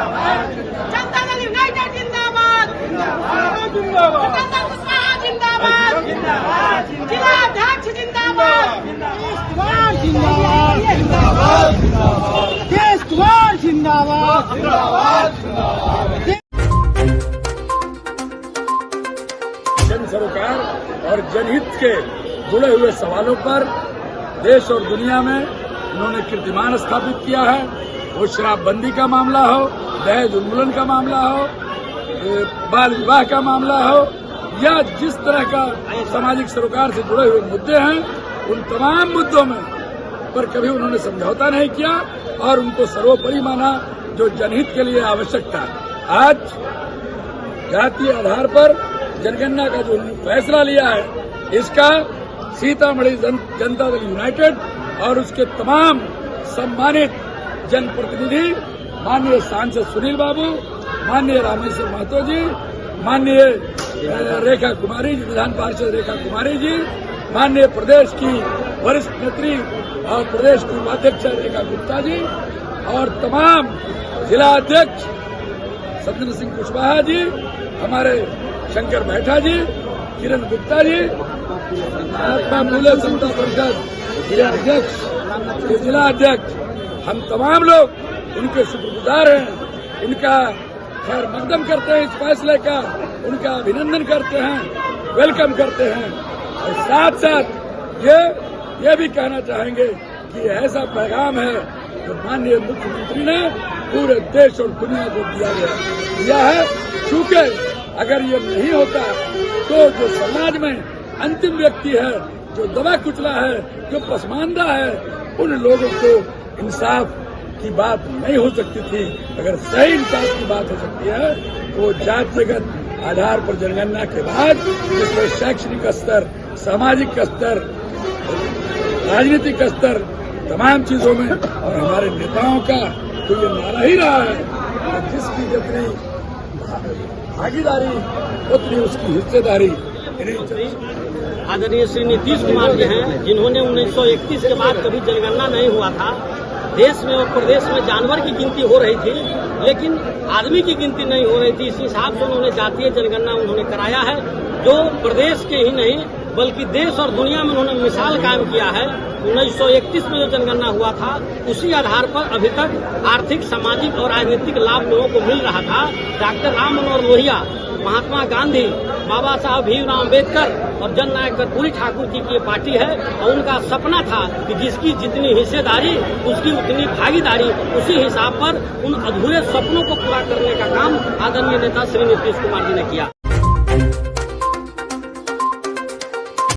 Janata Dal United जिंदाबाद, जिंदाबाद, जिलाध्यक्ष जिंदाबाद, देश कुमार जिंदाबाद। जन सरोकार और जनहित के जुड़े हुए सवालों पर देश और दुनिया में उन्होंने कीर्तिमान स्थापित किया है। वो शराबबंदी का मामला हो, दहेज उन्मूलन का मामला हो, बाल विवाह का मामला हो, या जिस तरह का सामाजिक सरोकार से जुड़े हुए मुद्दे हैं, उन तमाम मुद्दों में पर कभी उन्होंने समझौता नहीं किया और उनको सर्वोपरि माना जो जनहित के लिए आवश्यक था। आज जातीय आधार पर जनगणना का जो फैसला लिया है, इसका सीतामढ़ी जनता दल यूनाइटेड और उसके तमाम सम्मानित जनप्रतिनिधि, माननीय सांसद सुनील बाबू, माननीय रामेश्वर महतो जी, माननीय रेखा कुमारी जी, विधान पार्षद रेखा कुमारी जी, माननीय प्रदेश की वरिष्ठ नेत्री और प्रदेश की उपाध्यक्ष रेखा गुप्ता जी और तमाम जिला अध्यक्ष सत्येंद्र सिंह कुशवाहा जी, हमारे शंकर बैठा जी, किरण गुप्ता जी, महात्मा फूले समता परिषद जिला अध्यक्ष, हम तमाम लोग उनके शुक्रगुजार हैं। उनका खैर मकदम करते हैं, इस फैसले का उनका अभिनंदन करते हैं, वेलकम करते हैं और साथ साथ ये भी कहना चाहेंगे कि ऐसा पैगाम है जो माननीय मुख्यमंत्री ने पूरे देश और दुनिया को दिया है। चूंकि अगर ये नहीं होता तो जो समाज में अंतिम व्यक्ति है, जो दबा कुचला है, जो पसमानदा है, उन लोगों को इंसाफ की बात नहीं हो सकती थी। अगर सही इंसाफ की बात हो सकती है तो जातिगत आधार पर जनगणना के बाद जिसमें शैक्षणिक स्तर, सामाजिक स्तर, राजनीतिक स्तर, तमाम चीजों में और हमारे नेताओं का तो ये नारा ही रहा है कि जिसकी जितनी भागीदारी उतनी उसकी हिस्सेदारी। आदरणीय श्री नीतीश कुमार जी हैं, जिन्होंने 1931 के बाद कभी जनगणना नहीं हुआ था। देश में और प्रदेश में जानवर की गिनती हो रही थी, लेकिन आदमी की गिनती नहीं हो रही थी। इस हिसाब से उन्होंने जातीय जनगणना उन्होंने कराया है, जो प्रदेश के ही नहीं बल्कि देश और दुनिया में उन्होंने मिसाल कायम किया है। 1931 में जो जनगणना हुआ था, उसी आधार पर अभी तक आर्थिक, सामाजिक और राजनीतिक लाभ लोगों को मिल रहा था। डॉक्टर राम मनोहर लोहिया, महात्मा गांधी, बाबा साहब भीमराव अम्बेडकर और जननायक कर्पूरी ठाकुर जी की ये पार्टी है और उनका सपना था कि जिसकी जितनी हिस्सेदारी उसकी उतनी भागीदारी। उसी हिसाब पर उन अधूरे सपनों को पूरा करने का काम आदरणीय नेता श्री नीतीश कुमार जी ने किया।